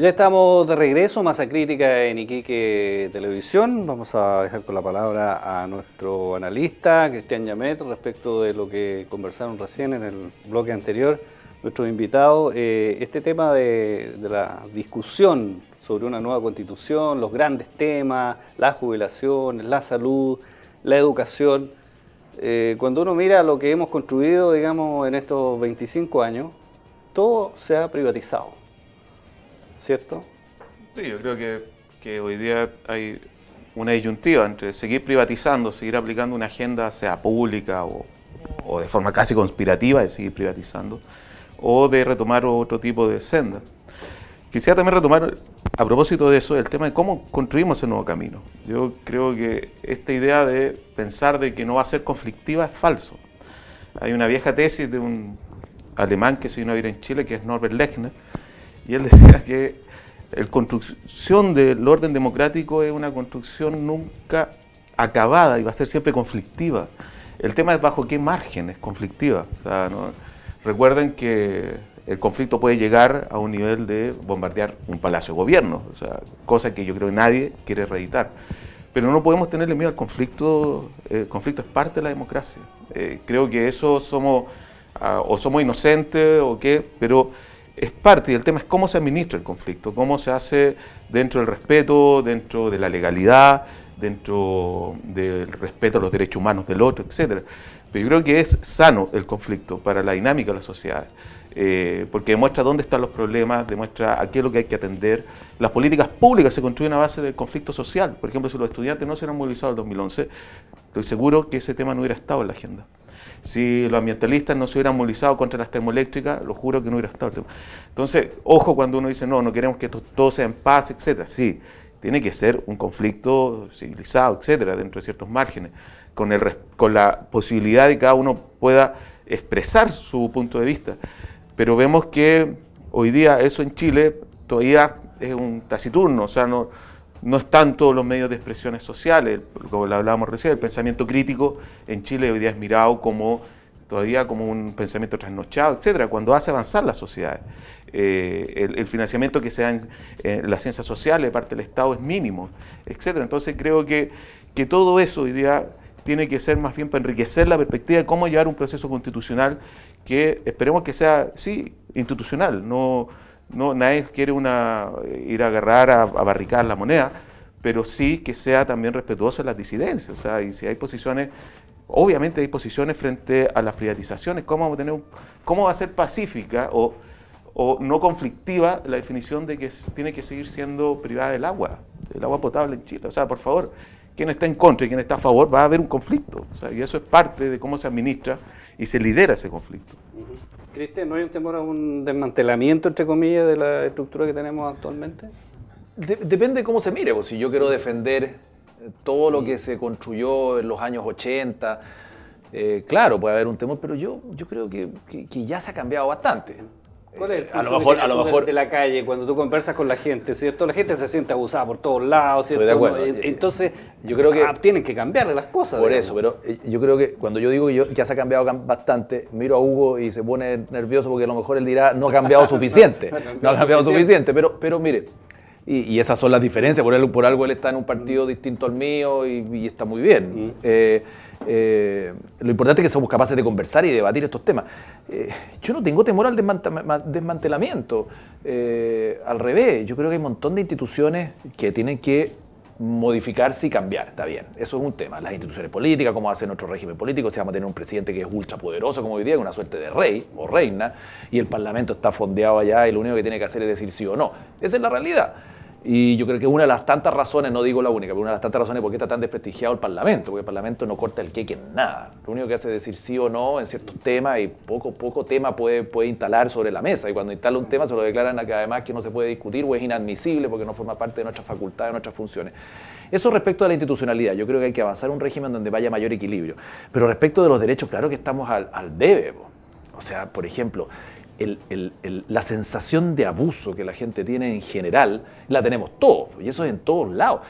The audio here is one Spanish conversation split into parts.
Ya estamos de regreso, Masa Crítica en Iquique Televisión. Vamos a dejar con la palabra a nuestro analista, Cristian Llamet, respecto de lo que conversaron recién en el bloque anterior, nuestros invitados. Este tema de la discusión sobre una nueva constitución, los grandes temas, la jubilación, la salud, la educación. Cuando uno mira lo que hemos construido, digamos, en estos 25 años, todo se ha privatizado, ¿cierto? Sí, yo creo que hoy día hay una disyuntiva entre seguir privatizando, seguir aplicando una agenda, sea pública o de forma casi conspirativa de seguir privatizando, o de retomar otro tipo de senda. Quisiera también retomar, a propósito de eso, el tema de cómo construimos ese nuevo camino. Yo creo que esta idea de pensar de que no va a ser conflictiva es falso. Hay una vieja tesis de un alemán que se vino a vivir en Chile, que es Norbert Lechner, y él decía que la construcción del orden democrático es una construcción nunca acabada y va a ser siempre conflictiva. El tema es bajo qué margen es conflictiva. O sea, ¿no? Recuerden que el conflicto puede llegar a un nivel de bombardear un palacio de gobierno, o sea, cosa que yo creo que nadie quiere reeditar. Pero no podemos tenerle miedo al conflicto. El conflicto es parte de la democracia. Creo que eso somos inocentes o qué, pero es parte, y el tema es cómo se administra el conflicto, cómo se hace dentro del respeto, dentro de la legalidad, dentro del respeto a los derechos humanos del otro, etc. Pero yo creo que es sano el conflicto para la dinámica de la sociedad, porque demuestra dónde están los problemas, demuestra a qué es lo que hay que atender. Las políticas públicas se construyen a base del conflicto social. Por ejemplo, si los estudiantes no se hubieran movilizado en 2011, estoy seguro que ese tema no hubiera estado en la agenda. Si los ambientalistas no se hubieran movilizado contra las termoeléctricas, lo juro que no hubiera estado el tema. Entonces, ojo cuando uno dice, no queremos que todo sea en paz, etc. Sí, tiene que ser un conflicto civilizado, etcétera, dentro de ciertos márgenes, con la posibilidad de que cada uno pueda expresar su punto de vista. Pero vemos que hoy día eso en Chile todavía es un taciturno, o sea, no es tanto los medios de expresiones sociales, como lo hablábamos recién, el pensamiento crítico en Chile hoy día es mirado todavía como un pensamiento trasnochado, etcétera, cuando hace avanzar las sociedades. El financiamiento que se da en las ciencias sociales de parte del Estado es mínimo, etcétera. Entonces creo que todo eso hoy día tiene que ser más bien para enriquecer la perspectiva de cómo llevar un proceso constitucional que esperemos que sea, sí, institucional. Nadie quiere ir a agarrar, a barricar la moneda, pero sí que sea también respetuoso de las disidencias. O sea, y si hay posiciones, obviamente hay posiciones frente a las privatizaciones, ¿cómo va a ser pacífica o no conflictiva la definición de que tiene que seguir siendo privada el agua potable en Chile? O sea, por favor, quien está en contra y quien está a favor, va a haber un conflicto. O sea, y eso es parte de cómo se administra y se lidera ese conflicto. Cristian, ¿no hay un temor a un desmantelamiento, entre comillas, de la estructura que tenemos actualmente? Depende de cómo se mire, pues si yo quiero defender todo lo que se construyó en los años 80, claro, puede haber un temor, pero yo creo que ya se ha cambiado bastante. ¿Cuál es el a lo mejor de la calle, cuando tú conversas con la gente, ¿cierto? La gente se siente abusada por todos lados, ¿cierto? Estoy de acuerdo. Entonces, yo creo que tienen que cambiarle las cosas. Por digamos. eso, pero yo creo que cuando yo digo que ya se ha cambiado bastante, miro a Hugo y se pone nervioso porque a lo mejor él dirá, no ha cambiado suficiente. No ha cambiado suficiente, pero mire, y esas son las diferencias, por algo él está en un partido distinto al mío y está muy bien. Lo importante es que somos capaces de conversar y debatir estos temas. Yo no tengo temor al desmantelamiento, al revés, yo creo que hay un montón de instituciones que tienen que modificarse y cambiar, está bien, eso es un tema. Las instituciones políticas, cómo hace nuestro régimen político, si vamos a tener un presidente que es ultrapoderoso como hoy día, una suerte de rey o reina, y el parlamento está fondeado allá y lo único que tiene que hacer es decir sí o no. Esa es la realidad. Y yo creo que una de las tantas razones, no digo la única, pero una de las tantas razones por qué está tan desprestigiado el Parlamento, porque el Parlamento no corta el queque en nada. Lo único que hace es decir sí o no en ciertos temas y poco tema puede instalar sobre la mesa. Y cuando instala un tema se lo declaran a que además que no se puede discutir o es inadmisible porque no forma parte de nuestras facultades, de nuestras funciones. Eso respecto a la institucionalidad. Yo creo que hay que avanzar un régimen donde vaya mayor equilibrio. Pero respecto de los derechos, claro que estamos al debe. O sea, por ejemplo, la sensación de abuso que la gente tiene en general, la tenemos todos, y eso es en todos lados.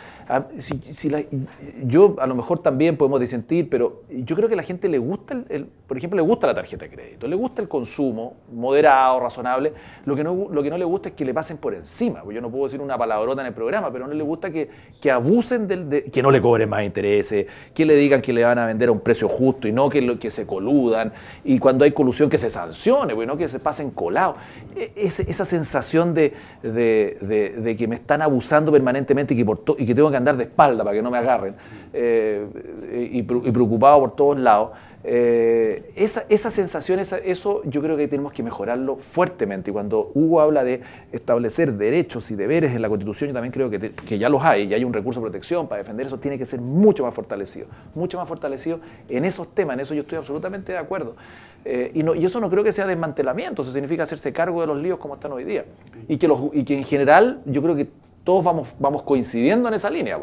Yo a lo mejor también podemos disentir, pero yo creo que a la gente le gusta, por ejemplo, le gusta la tarjeta de crédito, le gusta el consumo moderado, razonable. Lo que no le gusta es que le pasen por encima. Yo no puedo decir una palabrota en el programa, pero no le gusta que abusen que no le cobren más intereses, que le digan que le van a vender a un precio justo y no que se coludan, y cuando hay colusión que se sancione, no que se pasen colados. Esa sensación de que me están abusando permanentemente y que tengo que andar de espalda para que no me agarren, y preocupado por todos lados. Esa sensación, eso yo creo que tenemos que mejorarlo fuertemente. Y cuando Hugo habla de establecer derechos y deberes en la Constitución, yo también creo que ya los hay, y hay un recurso de protección para defender eso, tiene que ser mucho más fortalecido en esos temas. En eso yo estoy absolutamente de acuerdo. Y eso no creo que sea desmantelamiento, eso significa hacerse cargo de los líos como están hoy día. Y que en general yo creo que todos vamos coincidiendo en esa línea.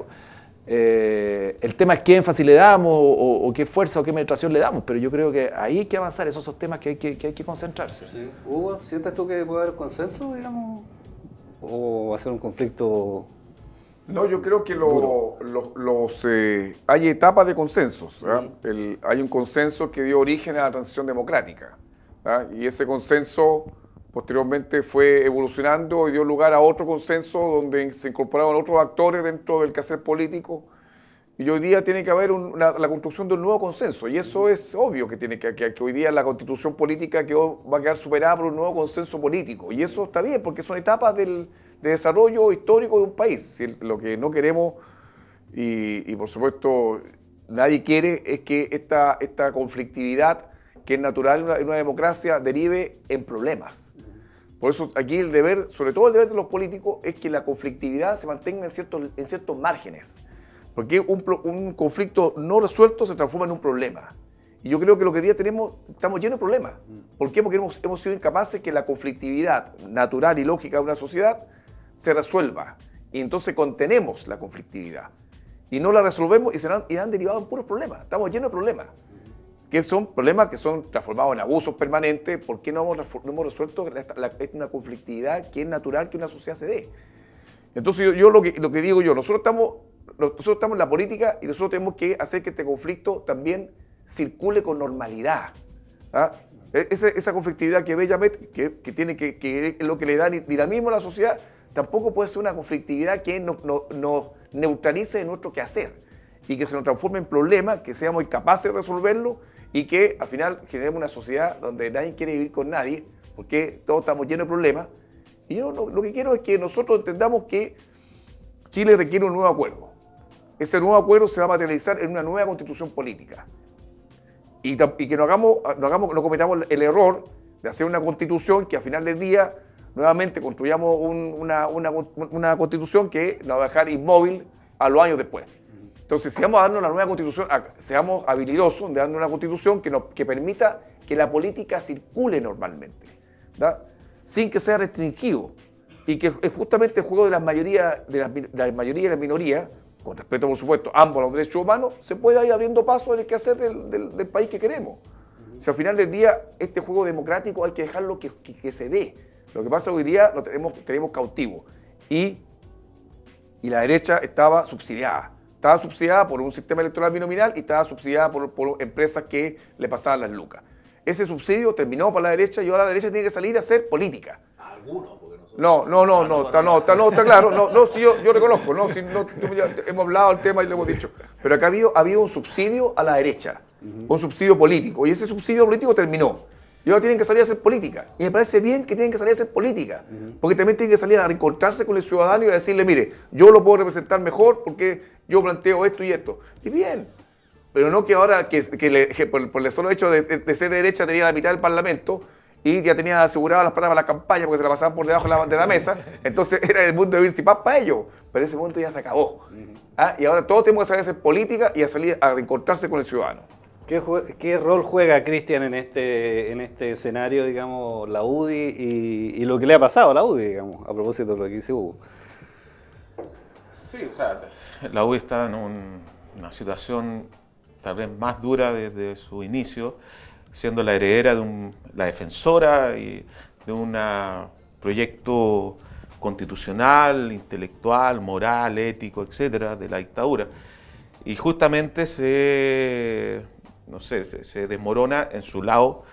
El tema es qué énfasis le damos o qué fuerza o qué penetración le damos, pero yo creo que ahí hay que avanzar, esos son temas que hay que concentrarse. Sí. Hugo, ¿sientes tú que puede haber consenso, digamos? ¿O va a ser un conflicto? No, yo creo que hay etapas de consensos. Hay un consenso que dio origen a la transición democrática, y ese consenso posteriormente fue evolucionando y dio lugar a otro consenso donde se incorporaban otros actores dentro del quehacer político, y hoy día tiene que haber la construcción de un nuevo consenso, y eso es obvio que tiene que hoy día la constitución política va a quedar superada por un nuevo consenso político, y eso está bien porque son etapas de desarrollo histórico de un país. Lo que no queremos, y por supuesto nadie quiere, es que esta conflictividad que es natural en una democracia derive en problemas. Por eso aquí el deber, sobre todo el deber de los políticos, es que la conflictividad se mantenga en ciertos márgenes. Porque un conflicto no resuelto se transforma en un problema. Y yo creo que lo que hoy día estamos llenos de problemas. ¿Por qué? Porque hemos sido incapaces que la conflictividad natural y lógica de una sociedad se resuelva. Y entonces contenemos la conflictividad. Y no la resolvemos y han derivado en puros problemas. Estamos llenos de problemas. Que son problemas que son transformados en abusos permanentes. ¿Por qué no hemos resuelto una conflictividad que es natural que una sociedad se dé? Entonces yo lo que digo yo, nosotros estamos en la política y nosotros tenemos que hacer que este conflicto también circule con normalidad. Esa conflictividad que ve Yamet, que es lo que le da dinamismo a la sociedad, tampoco puede ser una conflictividad que nos neutralice de nuestro quehacer y que se nos transforme en problemas, que seamos incapaces de resolverlo y que al final generemos una sociedad donde nadie quiere vivir con nadie, porque todos estamos llenos de problemas. Y yo lo que quiero es que nosotros entendamos que Chile requiere un nuevo acuerdo. Ese nuevo acuerdo se va a materializar en una nueva constitución política. Y que no cometamos el error de hacer una constitución que al final del día nuevamente construyamos una constitución que nos va a dejar inmóvil a los años después. Entonces, si vamos a darnos la nueva constitución, seamos habilidosos de darnos una constitución que permita que la política circule normalmente, ¿verdad? Sin que sea restringido, y que es justamente el juego de las mayorías y las minorías, con respeto por supuesto ambos a los derechos humanos, se pueda ir abriendo paso en el quehacer del país que queremos. Si al final del día este juego democrático hay que dejarlo que se dé. Lo que pasa hoy día lo tenemos cautivo, y la derecha estaba subsidiada. Estaba subsidiada por un sistema electoral binominal y estaba subsidiada por empresas que le pasaban las lucas. Ese subsidio terminó para la derecha y ahora la derecha tiene que salir a hacer política. Algunos, porque está claro. Sí, yo reconozco, hemos hablado del tema y lo hemos dicho. Pero acá ha habido un subsidio a la derecha, un subsidio político, y ese subsidio político terminó. Y ahora tienen que salir a hacer política. Y me parece bien que tienen que salir a hacer política. Porque también tienen que salir a reencontrarse con el ciudadano y a decirle, mire, yo lo puedo representar mejor porque yo planteo esto y esto. Y bien. Pero no que ahora, que por el solo hecho de ser derecha tenía la mitad del Parlamento y ya tenía asegurado las plata para la campaña porque se la pasaban por debajo de la mesa. Entonces era el mundo de Vinci Paz para ellos. Pero ese mundo ya se acabó. Y ahora todos tenemos que salir a hacer política y a salir a reencontrarse con el ciudadano. ¿Qué rol juega Cristian en este escenario, digamos, la UDI y lo que le ha pasado a la UDI, digamos, a propósito de lo que dice Hugo? Sí, o sea, la UDI está en una situación tal vez más dura desde su inicio, siendo la heredera la defensora y de un proyecto constitucional, intelectual, moral, ético, etcétera, de la dictadura. Y justamente se desmorona en su lado,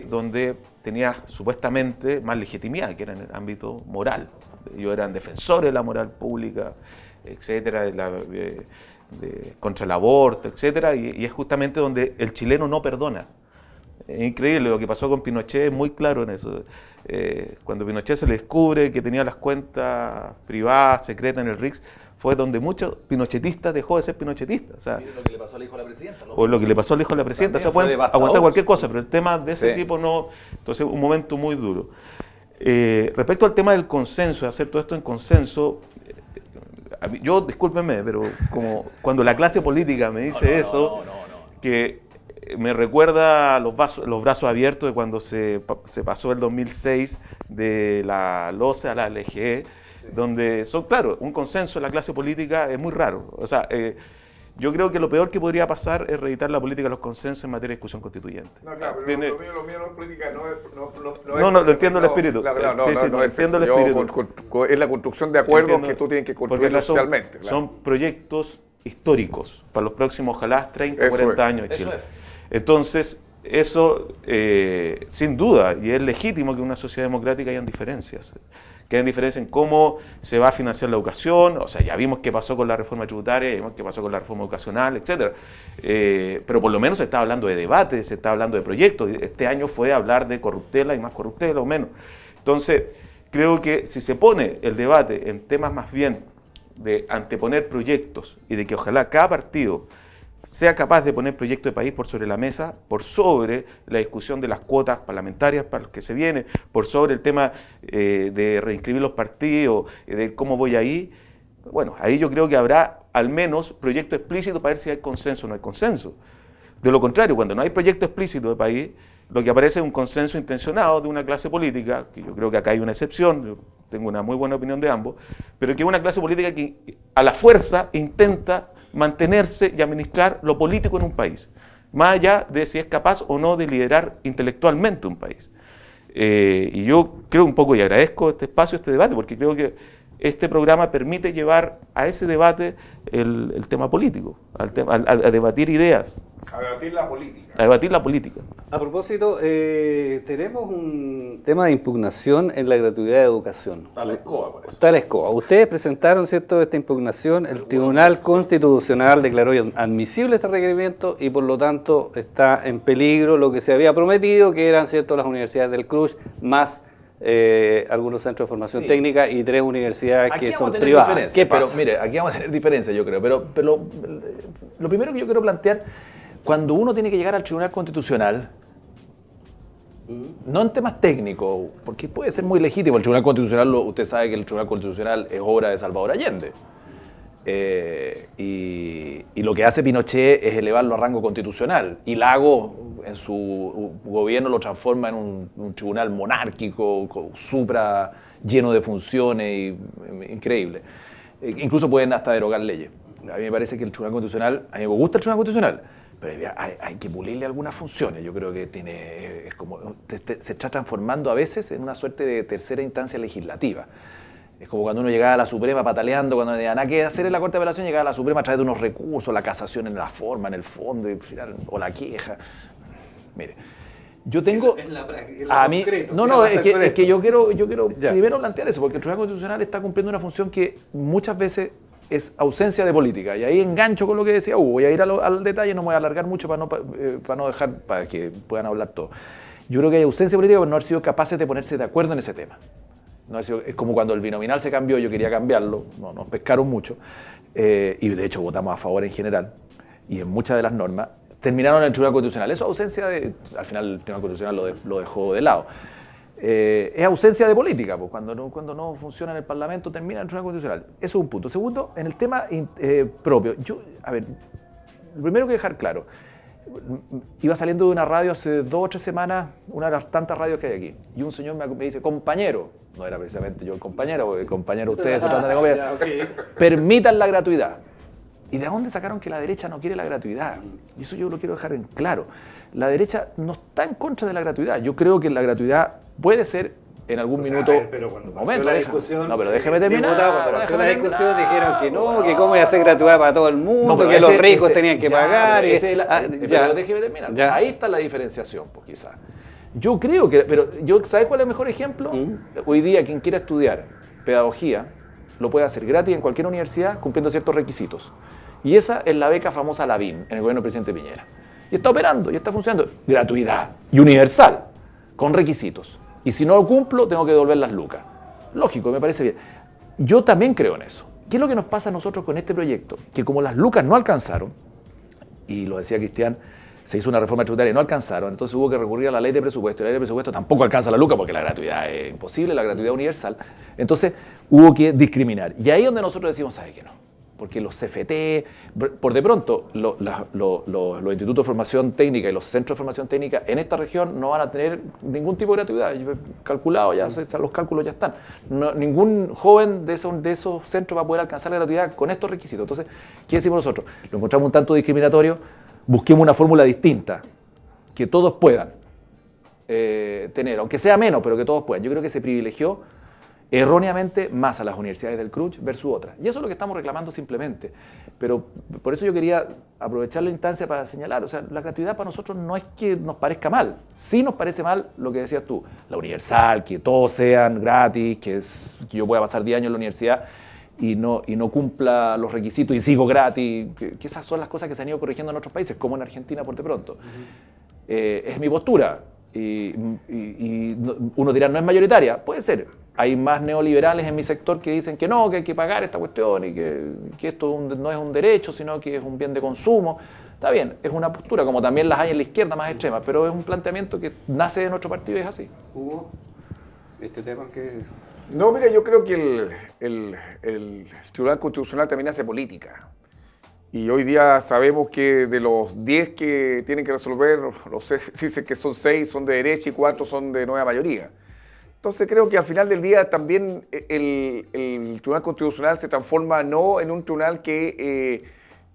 donde tenía supuestamente más legitimidad, que era en el ámbito moral. Ellos eran defensores de la moral pública, etcétera, contra el aborto, etcétera, y es justamente donde el chileno no perdona. Es increíble, lo que pasó con Pinochet es muy claro en eso. Cuando Pinochet se le descubre que tenía las cuentas privadas, secretas en el RICS, fue donde muchos pinochetistas dejó de ser pinochetistas. O sea, Miren lo que le pasó al hijo de la presidenta. O lo que le pasó al hijo de la presidenta. O sea, pueden aguantar cualquier cosa, pero el tema de ese tipo no. Entonces, un momento muy duro. Respecto al tema del consenso, de hacer todo esto en consenso, yo, discúlpenme, pero como cuando la clase política me dice eso, que me recuerda los brazos abiertos de cuando se pasó el 2006 de la LOCE a la LGE, donde son, claro, un consenso en la clase política es muy raro. O sea, yo creo que lo peor que podría pasar es reeditar la política de los consensos en materia de discusión constituyente. No, claro, pero lo mío no es política, lo entiendo el espíritu. Entiendo el espíritu. Es la construcción de acuerdos que tú tienes que construir socialmente. Son proyectos históricos para los próximos, ojalá, 30, 40 años en Chile. Entonces, eso, sin duda, y es legítimo que en una sociedad democrática hayan diferencias. Que hay diferencia en cómo se va a financiar la educación, o sea, ya vimos qué pasó con la reforma tributaria, ya vimos qué pasó con la reforma educacional, etc. Pero por lo menos se está hablando de debate, se está hablando de proyectos. Este año fue hablar de corruptela y más corruptela o menos. Entonces, creo que si se pone el debate en temas más bien de anteponer proyectos y de que ojalá cada partido sea capaz de poner proyectos de país por sobre la mesa, por sobre la discusión de las cuotas parlamentarias para los que se viene, por sobre el tema de reinscribir los partidos, de cómo voy ahí. Bueno, ahí yo creo que habrá al menos proyecto explícito para ver si hay consenso o no hay consenso. De lo contrario, cuando no hay proyecto explícito de país, lo que aparece es un consenso intencionado de una clase política, que yo creo que acá hay una excepción, yo tengo una muy buena opinión de ambos, pero que es una clase política que a la fuerza intenta mantenerse y administrar lo político en un país, más allá de si es capaz o no de liderar intelectualmente un país. Y yo creo un poco y agradezco este espacio, este debate, porque creo que este programa permite llevar a ese debate el tema político, a debatir ideas. A debatir la política. A debatir la política. A propósito, tenemos un tema de impugnación en la gratuidad de educación. Está la escoba, por eso. Está la escoba. Ustedes presentaron, ¿cierto?, esta impugnación. El Tribunal Constitucional declaró admisible este requerimiento y por lo tanto está en peligro lo que se había prometido, que eran, ¿cierto?, las universidades del CRUSH más algunos centros de formación técnica y 3 universidades aquí que son privadas. ¿Qué pasa? Pero mire, aquí vamos a tener diferencia, yo creo. Pero lo primero que yo quiero plantear, cuando uno tiene que llegar al Tribunal Constitucional, no en temas técnicos, porque puede ser muy legítimo, el Tribunal Constitucional, usted sabe que el Tribunal Constitucional es obra de Salvador Allende. Y lo que hace Pinochet es elevarlo a rango constitucional, y Lagos en su gobierno lo transforma en un tribunal monárquico, supra, lleno de funciones, increíble. Incluso pueden hasta derogar leyes. A mí me parece que el Tribunal Constitucional, a mí me gusta el Tribunal Constitucional, pero hay que pulirle algunas funciones. Yo creo que es como, se está transformando a veces en una suerte de tercera instancia legislativa. Es como cuando uno llegaba a la Suprema pataleando, cuando no tenía nada que hacer en la Corte de Apelación, llegaba a la Suprema a través de unos recursos, la casación en la forma, en el fondo, o la queja. Mire, yo tengo... a mí, es que yo quiero primero plantear eso, porque el Tribunal Constitucional está cumpliendo una función que muchas veces es ausencia de política. Y ahí engancho con lo que decía Hugo. Voy a ir al detalle, no me voy a alargar mucho para que puedan hablar todos. Yo creo que hay ausencia de política por no haber sido capaces de ponerse de acuerdo en ese tema. No ha sido, es como cuando el binominal se cambió, yo quería cambiarlo, no, nos pescaron mucho, y de hecho votamos a favor en general, y en muchas de las normas, terminaron en el Tribunal Constitucional. Eso ausencia de, al final el Tribunal Constitucional lo dejó de lado. Es ausencia de política, pues cuando no funciona en el Parlamento termina en el Tribunal Constitucional. Eso es un punto. Segundo, en el tema propio, lo primero que dejar claro, iba saliendo de una radio hace 2 o 3 semanas, una de las tantas radios que hay aquí, y un señor me dice, compañero, no era precisamente yo el compañero, porque el compañero ustedes se tratan de comer, permitan la gratuidad. ¿Y de dónde sacaron que la derecha no quiere la gratuidad? Y eso yo lo quiero dejar en claro. La derecha no está en contra de la gratuidad. Yo creo que la gratuidad puede ser en algún O sea, minuto... a ver, pero cuando partió momento, la deja- discusión, no, pero déjeme terminar. diputado, cuando partió la déjeme discusión terminar. dijeron que no, que cómo iba a ser gratuidad para todo el mundo, No, pero que los ese- ricos ese- tenían que ya, pagar. pero y- ese es la- ya. pero déjeme terminar. Ya. Ahí está la diferenciación, pues quizás. Yo creo que, pero ¿sabes cuál es el mejor ejemplo? Hoy día quien quiera estudiar pedagogía lo puede hacer gratis en cualquier universidad cumpliendo ciertos requisitos. Y esa es la beca famosa Lavín en el gobierno del presidente Piñera. Y está operando, y está funcionando. Gratuidad y universal, con requisitos. Y si no lo cumplo, tengo que devolver las lucas. Lógico, me parece bien. Yo también creo en eso. ¿Qué es lo que nos pasa a nosotros con este proyecto? Que como las lucas no alcanzaron, y lo decía Cristian, se hizo una reforma tributaria y no alcanzaron, entonces hubo que recurrir a la ley de presupuesto. Y la ley de presupuesto tampoco alcanza la luca porque la gratuidad es imposible, la gratuidad universal. Entonces hubo que discriminar. Y ahí es donde nosotros decimos, ¿sabe qué no? Porque los CFT, por de pronto, los institutos de formación técnica y los centros de formación técnica en esta región no van a tener ningún tipo de gratuidad. Yo he calculado, los cálculos ya están. Ningún joven de esos centros va a poder alcanzar la gratuidad con estos requisitos. Entonces, ¿qué decimos nosotros? Lo encontramos un tanto discriminatorio, busquemos una fórmula distinta, que todos puedan tener, aunque sea menos, pero que todos puedan. Yo creo que se privilegió erróneamente más a las universidades del CRUCH versus otras. Y eso es lo que estamos reclamando simplemente. Pero por eso yo quería aprovechar la instancia para señalar, o sea, la gratuidad para nosotros no es que nos parezca mal. Sí nos parece mal lo que decías tú, la universal, que todos sean gratis, que yo pueda pasar 10 años en la universidad y no cumpla los requisitos y sigo gratis, que esas son las cosas que se han ido corrigiendo en otros países, como en Argentina por de pronto. Es mi postura. Y uno dirá, no es mayoritaria. Puede ser. Hay más neoliberales en mi sector que dicen que no, que hay que pagar esta cuestión y que esto no es un derecho, sino que es un bien de consumo. Está bien, es una postura, como también las hay en la izquierda más extrema, pero es un planteamiento que nace de nuestro partido y es así. Hugo, este tema que... No, mira, yo creo que el Tribunal Constitucional también hace política. Y hoy día sabemos que de los 10 que tienen que resolver, dicen que son 6 son de derecha y 4 son de nueva mayoría. Entonces creo que al final del día también el Tribunal Constitucional se transforma no en un tribunal que...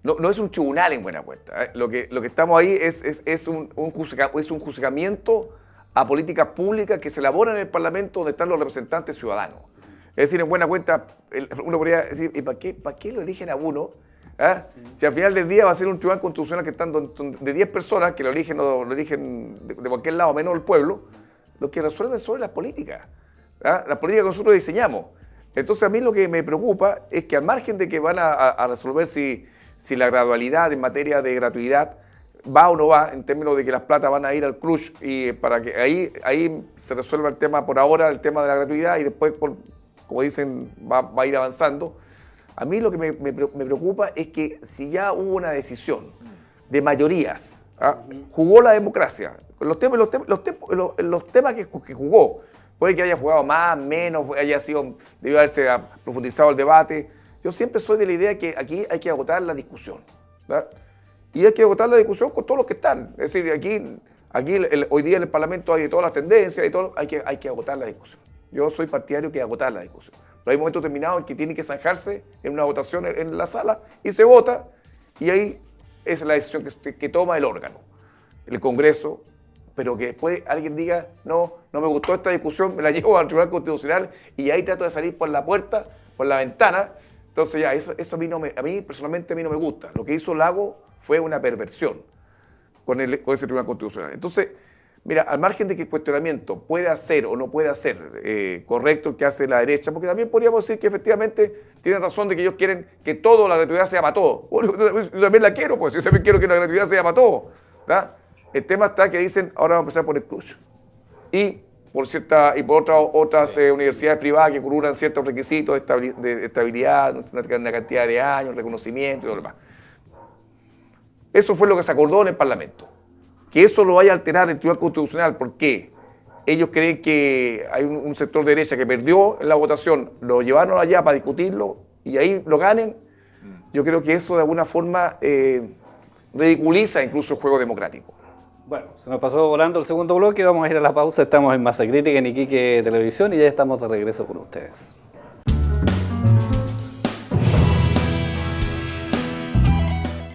no es un tribunal en buena cuenta. Lo que estamos ahí es un juzgamiento a políticas públicas que se elaboran en el Parlamento donde están los representantes ciudadanos. Es decir, en buena cuenta, uno podría decir, ¿y para qué lo eligen a uno? ¿Ah? Si al final del día va a ser un tribunal constitucional que están de 10 personas que lo eligen de cualquier lado, menos el pueblo, lo que resuelven sobre las políticas. ¿Ah? Las políticas que nosotros diseñamos. Entonces a mí lo que me preocupa es que al margen de que van a resolver si la gradualidad en materia de gratuidad va o no va, en términos de que las platas van a ir al CRUCH y para que ahí se resuelva el tema por ahora, el tema de la gratuidad y después, como dicen, va a ir avanzando. A mí lo que me preocupa es que si ya hubo una decisión de mayorías, ¿ah? Jugó la democracia, los temas que jugó, puede que haya jugado más, menos, debió haberse profundizado el debate. Yo siempre soy de la idea que aquí hay que agotar la discusión, ¿verdad? Y hay que agotar la discusión con todos los que están. Es decir, hoy día en el Parlamento hay todas las tendencias y todo, hay que agotar la discusión. Yo soy partidario que agotar la discusión. Pero hay un momento determinado en que tiene que zanjarse en una votación en la sala y se vota y ahí es la decisión que toma el órgano, el Congreso, pero que después alguien diga, no me gustó esta discusión, me la llevo al Tribunal Constitucional y ahí trato de salir por la puerta, por la ventana. Entonces ya, eso a mí personalmente no me gusta. Lo que hizo Lago fue una perversión con ese Tribunal Constitucional. Entonces, mira, al margen de que el cuestionamiento pueda ser o no pueda ser correcto el que hace la derecha, porque también podríamos decir que efectivamente tienen razón de que ellos quieren que la gratuidad sea para todos. Bueno, yo también la quiero, pues yo también quiero que la gratuidad sea para todos, ¿verdad? El tema está que dicen, ahora vamos a empezar por el CRUCH. Y por otras universidades privadas que cumplan ciertos requisitos de estabilidad, una cantidad de años, reconocimiento y todo lo demás. Eso fue lo que se acordó en el Parlamento. Que eso lo vaya a alterar el Tribunal Constitucional, porque ellos creen que hay un sector de derecha que perdió en la votación, lo llevaron allá para discutirlo y ahí lo ganen. Yo creo que eso de alguna forma ridiculiza incluso el juego democrático. Bueno, se nos pasó volando el segundo bloque, vamos a ir a la pausa, estamos en Masa Crítica en Iquique Televisión y ya estamos de regreso con ustedes.